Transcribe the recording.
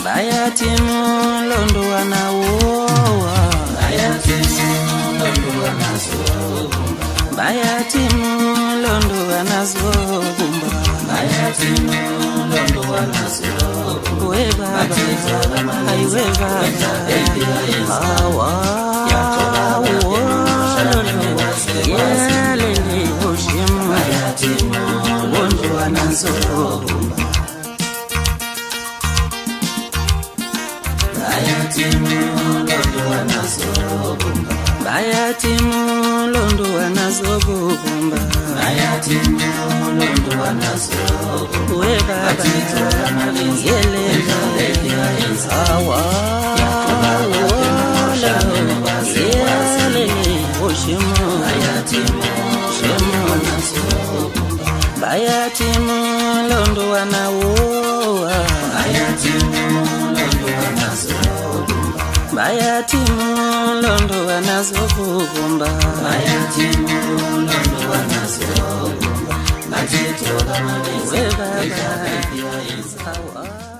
Bayati mulondo wanawoa, bayati mulondo wanazobumba, bayati mulondo wanazobumba, bayati mulondo wanazobumba. We baba, ay we baba, hawa, yelele oshimu, bayati mulondo wanazobumba. Bayati mulondo wanazobumba, bayati mulondo wanazobumba, bayati mulondo wanazobumba. We baba, yelele hawa, yelele oshimu, bayati mulondo wanazobumba, bayati mulondo wanawoa, bayati mulondo wanazobumba, bayati mulondo wanazobumba, bayati mulondo wanazobumba. Matito kama we baba, hawa.